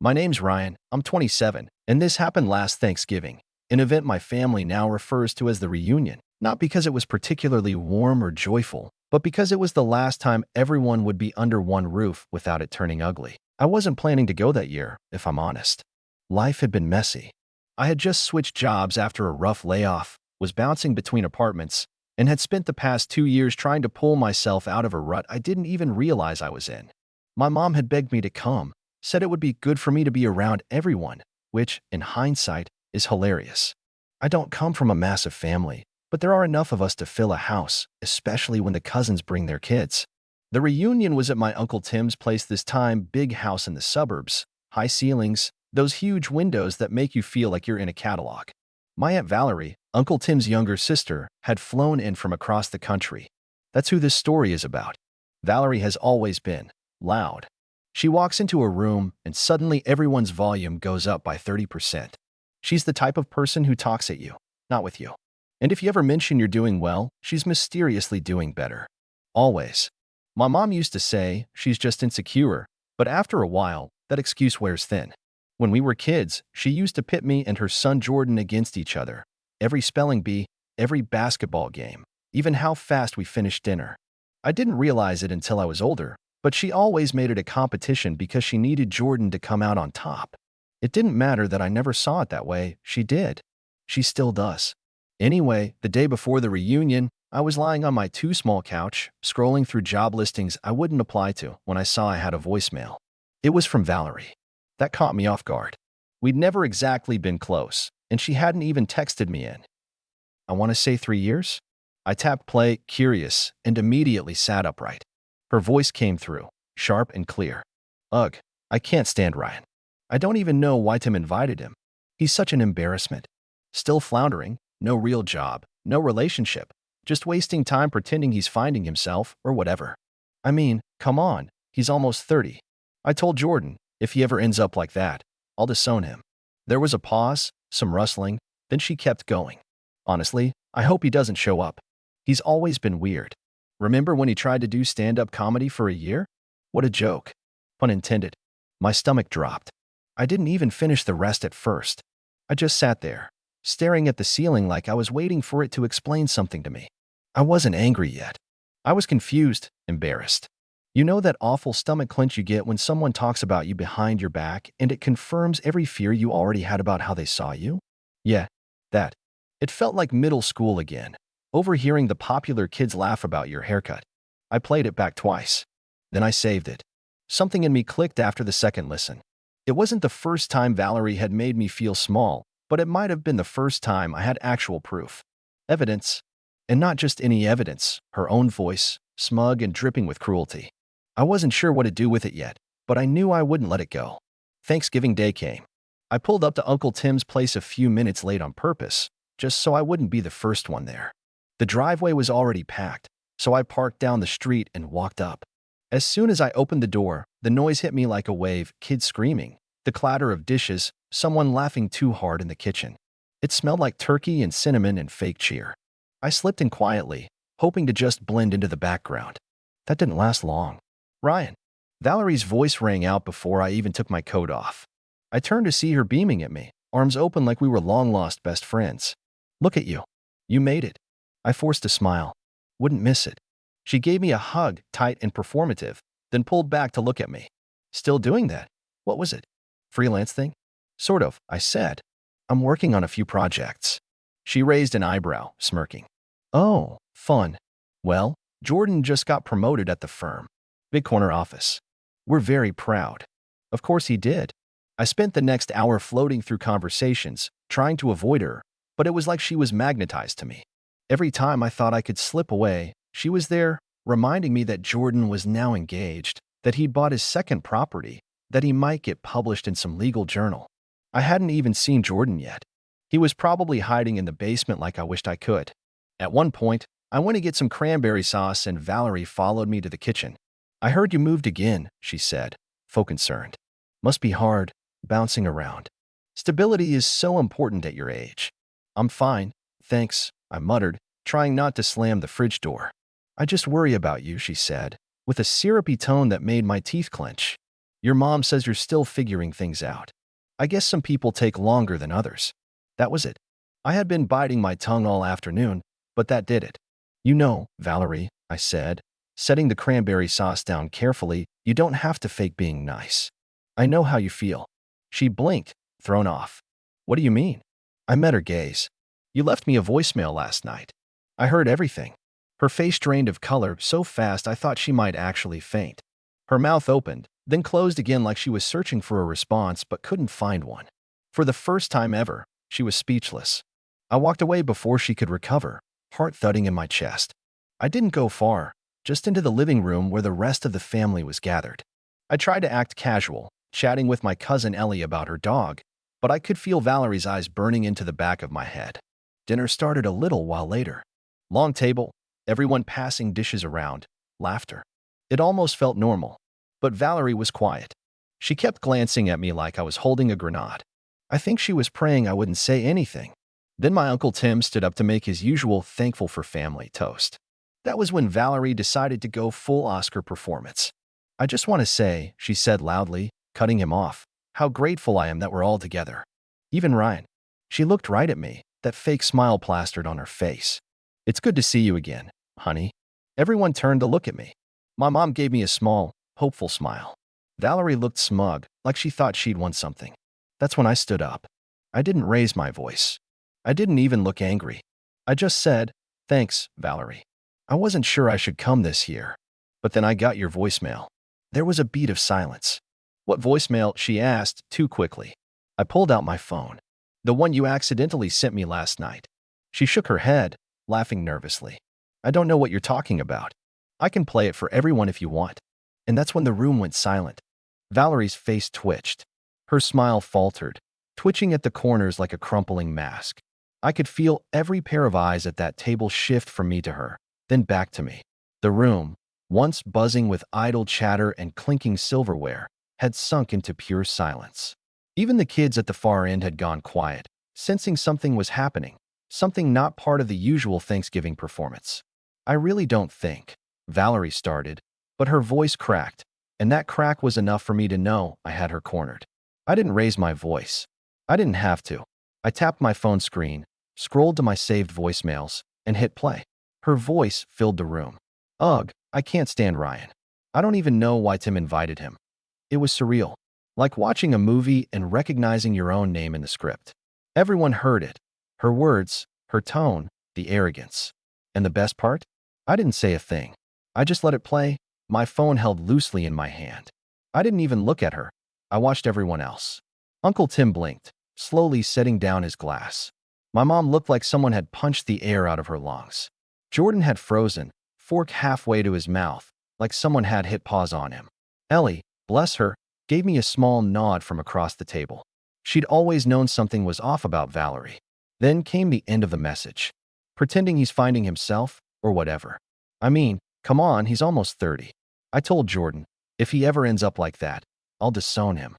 My name's Ryan, I'm 27, and this happened last Thanksgiving, an event my family now refers to as the reunion, not because it was particularly warm or joyful, but because it was the last time everyone would be under one roof without it turning ugly. I wasn't planning to go that year, if I'm honest. Life had been messy. I had just switched jobs after a rough layoff, was bouncing between apartments, and had spent the past 2 years trying to pull myself out of a rut I didn't even realize I was in. My mom had begged me to come, said it would be good for me to be around everyone, which, in hindsight, is hilarious. I don't come from a massive family, but there are enough of us to fill a house, especially when the cousins bring their kids. The reunion was at my Uncle Tim's place this time, big house in the suburbs, high ceilings, those huge windows that make you feel like you're in a catalog. My Aunt Valerie, Uncle Tim's younger sister, had flown in from across the country. That's who this story is about. Valerie has always been loud. She walks into a room and suddenly everyone's volume goes up by 30%. She's the type of person who talks at you, not with you. And if you ever mention you're doing well, she's mysteriously doing better. Always. My mom used to say she's just insecure, but after a while, that excuse wears thin. When we were kids, she used to pit me and her son Jordan against each other. Every spelling bee, every basketball game, even how fast we finished dinner. I didn't realize it until I was older, but she always made it a competition because she needed Jordan to come out on top. It didn't matter that I never saw it that way, she did. She still does. Anyway, the day before the reunion, I was lying on my too small couch, scrolling through job listings I wouldn't apply to when I saw I had a voicemail. It was from Valerie. That caught me off guard. We'd never exactly been close, and she hadn't even texted me in, I want to say 3 years? I tapped play, curious, and immediately sat upright. Her voice came through, sharp and clear. Ugh, I can't stand Ryan. I don't even know why Tim invited him. He's such an embarrassment. Still floundering, no real job, no relationship, just wasting time pretending he's finding himself or whatever. I mean, come on, he's almost 30. I told Jordan, if he ever ends up like that, I'll disown him. There was a pause, some rustling, then she kept going. Honestly, I hope he doesn't show up. He's always been weird. Remember when he tried to do stand-up comedy for a year? What a joke. Pun intended. My stomach dropped. I didn't even finish the rest at first. I just sat there, staring at the ceiling like I was waiting for it to explain something to me. I wasn't angry yet. I was confused, embarrassed. You know that awful stomach clench you get when someone talks about you behind your back and it confirms every fear you already had about how they saw you? Yeah, that. It felt like middle school again, overhearing the popular kids laugh about your haircut. I played it back twice. Then I saved it. Something in me clicked after the second listen. It wasn't the first time Valerie had made me feel small, but it might have been the first time I had actual proof. Evidence. And not just any evidence, her own voice, smug and dripping with cruelty. I wasn't sure what to do with it yet, but I knew I wouldn't let it go. Thanksgiving Day came. I pulled up to Uncle Tim's place a few minutes late on purpose, just so I wouldn't be the first one there. The driveway was already packed, so I parked down the street and walked up. As soon as I opened the door, the noise hit me like a wave, kids screaming, the clatter of dishes, someone laughing too hard in the kitchen. It smelled like turkey and cinnamon and fake cheer. I slipped in quietly, hoping to just blend into the background. That didn't last long. Ryan. Valerie's voice rang out before I even took my coat off. I turned to see her beaming at me, arms open like we were long-lost best friends. Look at you. You made it. I forced a smile. Wouldn't miss it. She gave me a hug, tight and performative, then pulled back to look at me. Still doing that? What was it? Freelance thing? Sort of, I said. I'm working on a few projects. She raised an eyebrow, smirking. Oh, fun. Well, Jordan just got promoted at the firm. Big corner office. We're very proud. Of course he did. I spent the next hour floating through conversations, trying to avoid her, but it was like she was magnetized to me. Every time I thought I could slip away, she was there, reminding me that Jordan was now engaged, that he'd bought his second property, that he might get published in some legal journal. I hadn't even seen Jordan yet. He was probably hiding in the basement like I wished I could. At one point, I went to get some cranberry sauce and Valerie followed me to the kitchen. I heard you moved again, she said, faux concerned. Must be hard, bouncing around. Stability is so important at your age. I'm fine, thanks, I muttered, trying not to slam the fridge door. I just worry about you, she said, with a syrupy tone that made my teeth clench. Your mom says you're still figuring things out. I guess some people take longer than others. That was it. I had been biting my tongue all afternoon, but that did it. You know, Valerie, I said, setting the cranberry sauce down carefully, you don't have to fake being nice. I know how you feel. She blinked, thrown off. What do you mean? I met her gaze. You left me a voicemail last night. I heard everything. Her face drained of color so fast I thought she might actually faint. Her mouth opened, then closed again like she was searching for a response but couldn't find one. For the first time ever, she was speechless. I walked away before she could recover, heart thudding in my chest. I didn't go far, just into the living room where the rest of the family was gathered. I tried to act casual, chatting with my cousin Ellie about her dog, but I could feel Valerie's eyes burning into the back of my head. Dinner started a little while later. Long table, everyone passing dishes around, laughter. It almost felt normal, but Valerie was quiet. She kept glancing at me like I was holding a grenade. I think she was praying I wouldn't say anything. Then my Uncle Tim stood up to make his usual thankful for family toast. That was when Valerie decided to go full Oscar performance. I just want to say, she said loudly, cutting him off, how grateful I am that we're all together. Even Ryan. She looked right at me, that fake smile plastered on her face. It's good to see you again, honey. Everyone turned to look at me. My mom gave me a small, hopeful smile. Valerie looked smug, like she thought she'd won something. That's when I stood up. I didn't raise my voice. I didn't even look angry. I just said, thanks, Valerie. I wasn't sure I should come this year. But then I got your voicemail. There was a beat of silence. What voicemail? She asked, too quickly. I pulled out my phone. The one you accidentally sent me last night. She shook her head, laughing nervously. I don't know what you're talking about. I can play it for everyone if you want. And that's when the room went silent. Valerie's face twitched. Her smile faltered, twitching at the corners like a crumpling mask. I could feel every pair of eyes at that table shift from me to her, then back to me. The room, once buzzing with idle chatter and clinking silverware, had sunk into pure silence. Even the kids at the far end had gone quiet, sensing something was happening, something not part of the usual Thanksgiving performance. I really don't think, Valerie started, but her voice cracked, and that crack was enough for me to know I had her cornered. I didn't raise my voice. I didn't have to. I tapped my phone screen, scrolled to my saved voicemails, and hit play. Her voice filled the room. Ugh, I can't stand Ryan. I don't even know why Tim invited him. It was surreal, like watching a movie and recognizing your own name in the script. Everyone heard it. Her words, her tone, the arrogance. And the best part? I didn't say a thing. I just let it play, my phone held loosely in my hand. I didn't even look at her. I watched everyone else. Uncle Tim blinked, slowly setting down his glass. My mom looked like someone had punched the air out of her lungs. Jordan had frozen, fork halfway to his mouth, like someone had hit pause on him. Ellie, bless her, gave me a small nod from across the table. She'd always known something was off about Valerie. Then came the end of the message. Pretending he's finding himself, or whatever. I mean, come on, he's almost 30. I told Jordan, if he ever ends up like that, I'll disown him.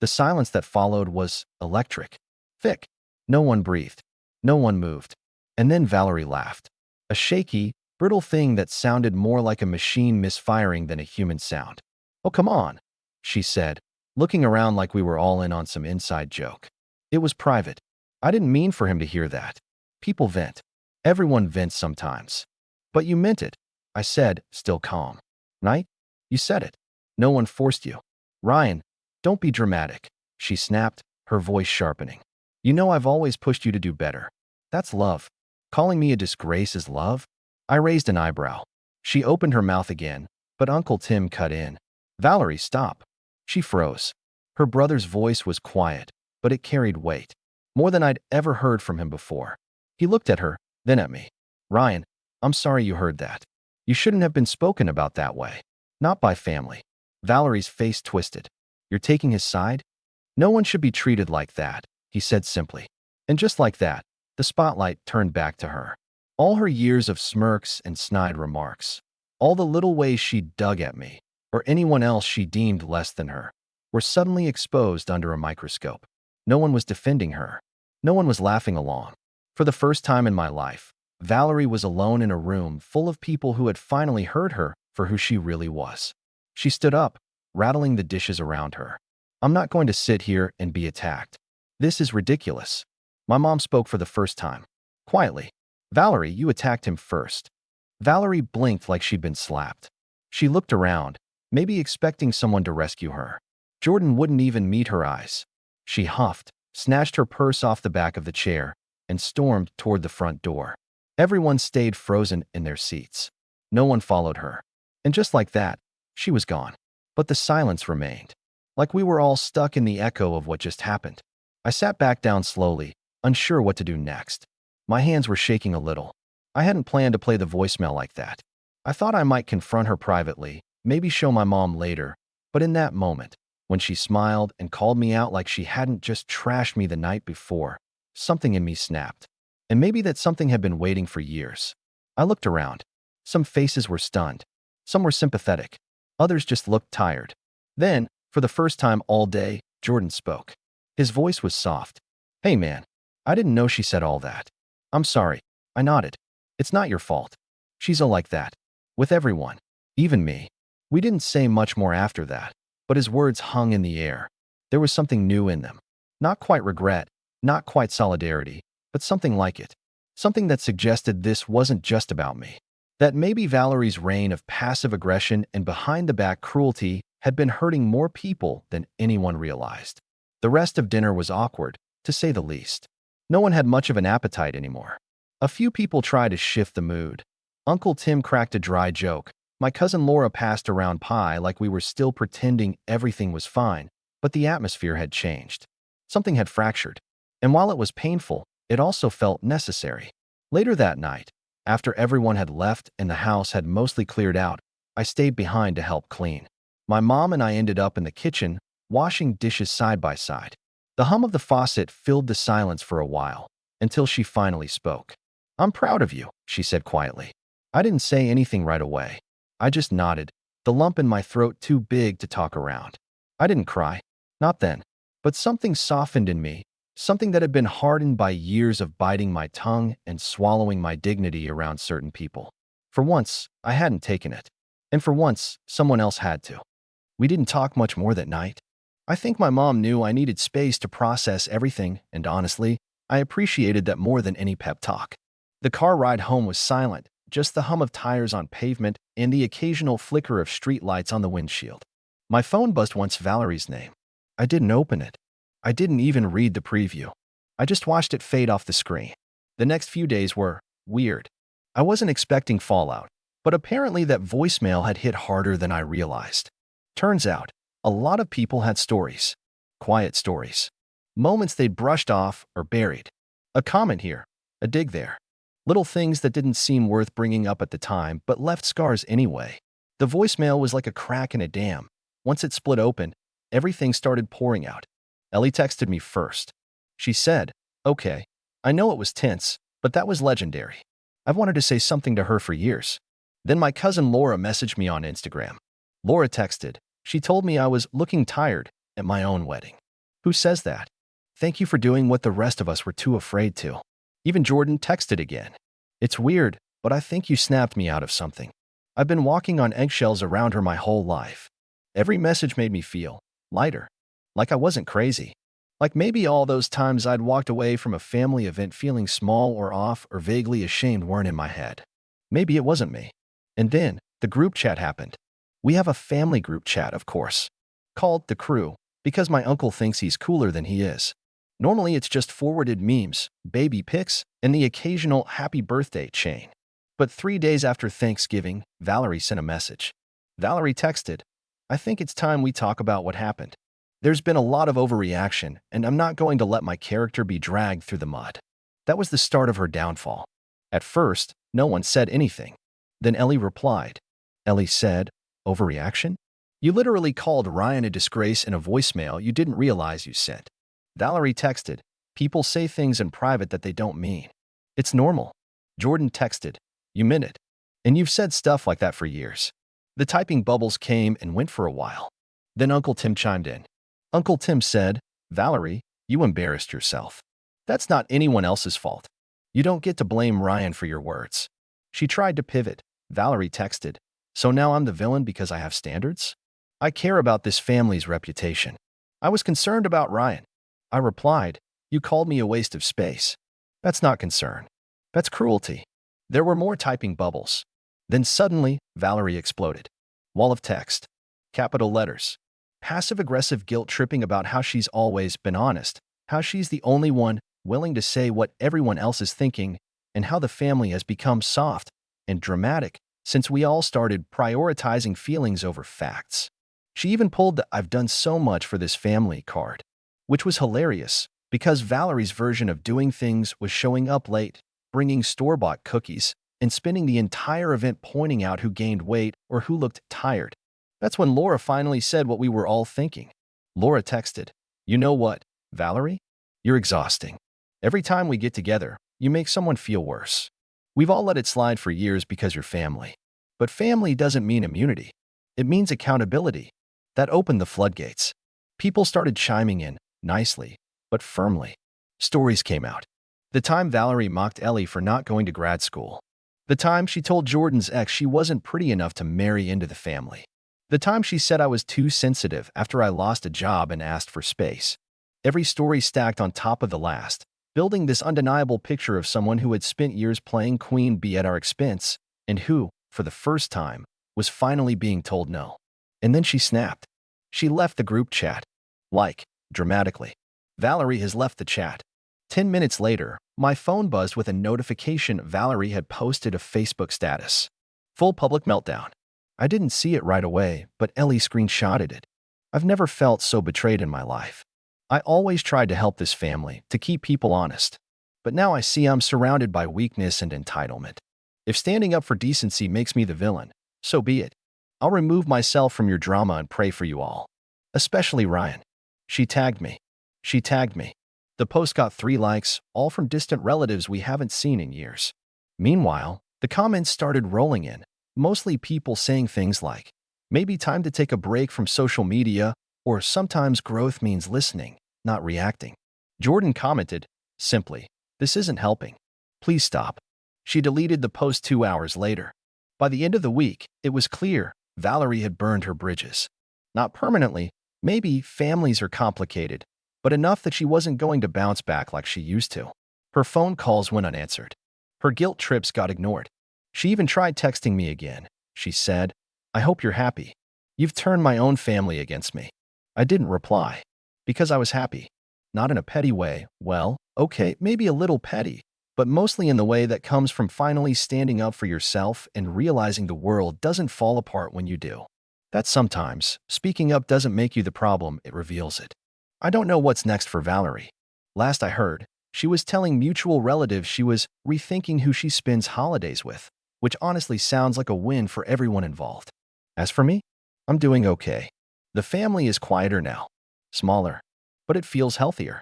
The silence that followed was electric. Thick. No one breathed. No one moved. And then Valerie laughed. A shaky, brittle thing that sounded more like a machine misfiring than a human sound. Oh, come on, she said, looking around like we were all in on some inside joke. It was private. I didn't mean for him to hear that. People vent. Everyone vents sometimes. But you meant it, I said, still calm. Right? You said it. No one forced you. Ryan, don't be dramatic, she snapped, her voice sharpening. You know I've always pushed you to do better. That's love. Calling me a disgrace is love? I raised an eyebrow. She opened her mouth again, but Uncle Tim cut in. Valerie, stop. She froze. Her brother's voice was quiet, but it carried weight. More than I'd ever heard from him before. He looked at her, then at me. Ryan, I'm sorry you heard that. You shouldn't have been spoken about that way. Not by family. Valerie's face twisted. You're taking his side? No one should be treated like that, he said simply. And just like that, the spotlight turned back to her. All her years of smirks and snide remarks, all the little ways she dug at me, or anyone else she deemed less than her, were suddenly exposed under a microscope. No one was defending her. No one was laughing along. For the first time in my life, Valerie was alone in a room full of people who had finally heard her for who she really was. She stood up, rattling the dishes around her. I'm not going to sit here and be attacked. This is ridiculous. My mom spoke for the first time. Quietly. Valerie, you attacked him first. Valerie blinked like she'd been slapped. She looked around, maybe expecting someone to rescue her. Jordan wouldn't even meet her eyes. She huffed, snatched her purse off the back of the chair, and stormed toward the front door. Everyone stayed frozen in their seats. No one followed her. And just like that, she was gone. But the silence remained. Like we were all stuck in the echo of what just happened. I sat back down slowly, unsure what to do next. My hands were shaking a little. I hadn't planned to play the voicemail like that. I thought I might confront her privately, maybe show my mom later, but in that moment, when she smiled and called me out like she hadn't just trashed me the night before, something in me snapped. And maybe that something had been waiting for years. I looked around. Some faces were stunned. Some were sympathetic. Others just looked tired. Then, for the first time all day, Jordan spoke. His voice was soft. Hey man, I didn't know she said all that. I'm sorry. I nodded. It's not your fault. She's all like that. With everyone. Even me. We didn't say much more after that, but his words hung in the air. There was something new in them. Not quite regret, not quite solidarity, but something like it. Something that suggested this wasn't just about me. That maybe Valerie's reign of passive aggression and behind-the-back cruelty had been hurting more people than anyone realized. The rest of dinner was awkward, to say the least. No one had much of an appetite anymore. A few people tried to shift the mood. Uncle Tim cracked a dry joke. My cousin Laura passed around pie like we were still pretending everything was fine, but the atmosphere had changed. Something had fractured. And while it was painful, it also felt necessary. Later that night, after everyone had left and the house had mostly cleared out, I stayed behind to help clean. My mom and I ended up in the kitchen, washing dishes side by side. The hum of the faucet filled the silence for a while, until she finally spoke. I'm proud of you, she said quietly. I didn't say anything right away. I just nodded, the lump in my throat too big to talk around. I didn't cry. Not then. But something softened in me, something that had been hardened by years of biting my tongue and swallowing my dignity around certain people. For once, I hadn't taken it. And for once, someone else had to. We didn't talk much more that night. I think my mom knew I needed space to process everything, and honestly, I appreciated that more than any pep talk. The car ride home was silent, just the hum of tires on pavement and the occasional flicker of streetlights on the windshield. My phone buzzed once Valerie's name. I didn't open it. I didn't even read the preview. I just watched it fade off the screen. The next few days were weird. I wasn't expecting fallout, but apparently that voicemail had hit harder than I realized. Turns out, a lot of people had stories. Quiet stories. Moments they'd brushed off or buried. A comment here, a dig there. Little things that didn't seem worth bringing up at the time but left scars anyway. The voicemail was like a crack in a dam. Once it split open, everything started pouring out. Ellie texted me first. She said, okay, I know it was tense, but that was legendary. I've wanted to say something to her for years. Then my cousin Laura messaged me on Instagram. Laura texted. She told me I was looking tired at my own wedding. Who says that? Thank you for doing what the rest of us were too afraid to. Even Jordan texted again. It's weird, but I think you snapped me out of something. I've been walking on eggshells around her my whole life. Every message made me feel lighter. Like I wasn't crazy. Like maybe all those times I'd walked away from a family event feeling small or off or vaguely ashamed weren't in my head. Maybe it wasn't me. And then, the group chat happened. We have a family group chat, of course. Called The Crew, because my uncle thinks he's cooler than he is. Normally it's just forwarded memes, baby pics, and the occasional happy birthday chain. But 3 days after Thanksgiving, Valerie sent a message. Valerie texted, I think it's time we talk about what happened. There's been a lot of overreaction, and I'm not going to let my character be dragged through the mud. That was the start of her downfall. At first, no one said anything. Then Ellie replied. Ellie said, overreaction? You literally called Ryan a disgrace in a voicemail you didn't realize you sent. Valerie texted, people say things in private that they don't mean. It's normal. Jordan texted, you meant it. And you've said stuff like that for years. The typing bubbles came and went for a while. Then Uncle Tim chimed in. Uncle Tim said, Valerie, you embarrassed yourself. That's not anyone else's fault. You don't get to blame Ryan for your words. She tried to pivot. Valerie texted, so now I'm the villain because I have standards? I care about this family's reputation. I was concerned about Ryan. I replied, you called me a waste of space. That's not concern. That's cruelty. There were more typing bubbles. Then suddenly, Valerie exploded. Wall of text. Capital letters. Passive-aggressive guilt tripping about how she's always been honest, how she's the only one willing to say what everyone else is thinking, and how the family has become soft and dramatic since we all started prioritizing feelings over facts. She even pulled the "I've done so much for this family" card, which was hilarious because Valerie's version of doing things was showing up late, bringing store-bought cookies, and spending the entire event pointing out who gained weight or who looked tired. That's when Laura finally said what we were all thinking. Laura texted, "You know what, Valerie? You're exhausting. Every time we get together, you make someone feel worse. We've all let it slide for years because you're family. But family doesn't mean immunity. It means accountability." That opened the floodgates. People started chiming in, nicely, but firmly. Stories came out. The time Valerie mocked Ellie for not going to grad school. The time she told Jordan's ex she wasn't pretty enough to marry into the family. The time she said I was too sensitive after I lost a job and asked for space. Every story stacked on top of the last, building this undeniable picture of someone who had spent years playing queen bee at our expense, and who, for the first time, was finally being told no. And then she snapped. She left the group chat. Dramatically. Valerie has left the chat. 10 minutes later, my phone buzzed with a notification Valerie had posted a Facebook status. Full public meltdown. I didn't see it right away, but Ellie screenshotted it. I've never felt so betrayed in my life. I always tried to help this family, to keep people honest. But now I see I'm surrounded by weakness and entitlement. If standing up for decency makes me the villain, so be it. I'll remove myself from your drama and pray for you all. Especially Ryan. She tagged me. She tagged me. The post got 3 likes, all from distant relatives we haven't seen in years. Meanwhile, the comments started rolling in, mostly people saying things like, maybe time to take a break from social media, or sometimes growth means listening, not reacting. Jordan commented, simply, this isn't helping. Please stop. She deleted the post 2 hours later. By the end of the week, it was clear Valerie had burned her bridges. Not permanently, maybe families are complicated, but enough that she wasn't going to bounce back like she used to. Her phone calls went unanswered. Her guilt trips got ignored. She even tried texting me again. She said, I hope you're happy. You've turned my own family against me. I didn't reply. Because I was happy. Not in a petty way. Well, okay, maybe a little petty, but mostly in the way that comes from finally standing up for yourself and realizing the world doesn't fall apart when you do. That sometimes, speaking up doesn't make you the problem, it reveals it. I don't know what's next for Valerie. Last I heard, she was telling mutual relatives she was rethinking who she spends holidays with, which honestly sounds like a win for everyone involved. As for me, I'm doing okay. The family is quieter now. Smaller. But it feels healthier.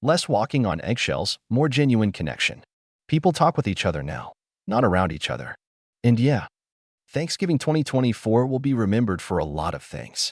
Less walking on eggshells, more genuine connection. People talk with each other now, not around each other. And yeah, Thanksgiving 2024 will be remembered for a lot of things.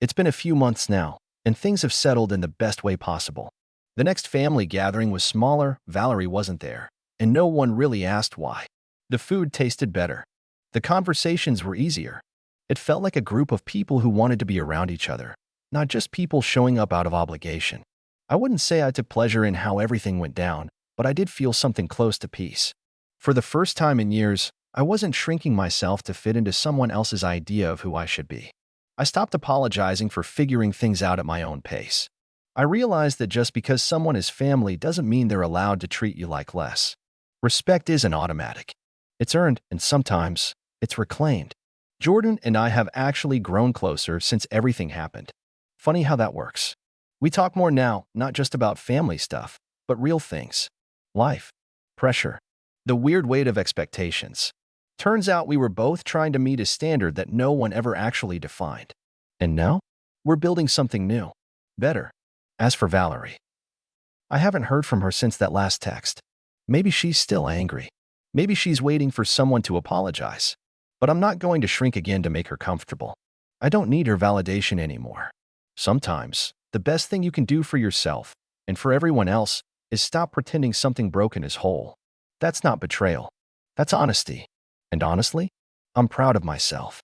It's been a few months now, and things have settled in the best way possible. The next family gathering was smaller, Valerie wasn't there, and no one really asked why. The food tasted better. The conversations were easier. It felt like a group of people who wanted to be around each other, not just people showing up out of obligation. I wouldn't say I took pleasure in how everything went down, but I did feel something close to peace. For the first time in years, I wasn't shrinking myself to fit into someone else's idea of who I should be. I stopped apologizing for figuring things out at my own pace. I realized that just because someone is family doesn't mean they're allowed to treat you like less. Respect isn't automatic. It's earned, and sometimes, it's reclaimed. Jordan and I have actually grown closer since everything happened. Funny how that works. We talk more now, not just about family stuff, but real things. Life. Pressure. The weird weight of expectations. Turns out we were both trying to meet a standard that no one ever actually defined. And now, we're building something new. Better. As for Valerie, I haven't heard from her since that last text. Maybe she's still angry. Maybe she's waiting for someone to apologize. But I'm not going to shrink again to make her comfortable. I don't need her validation anymore. Sometimes, the best thing you can do for yourself, and for everyone else, is stop pretending something broken is whole. That's not betrayal. That's honesty. And honestly, I'm proud of myself.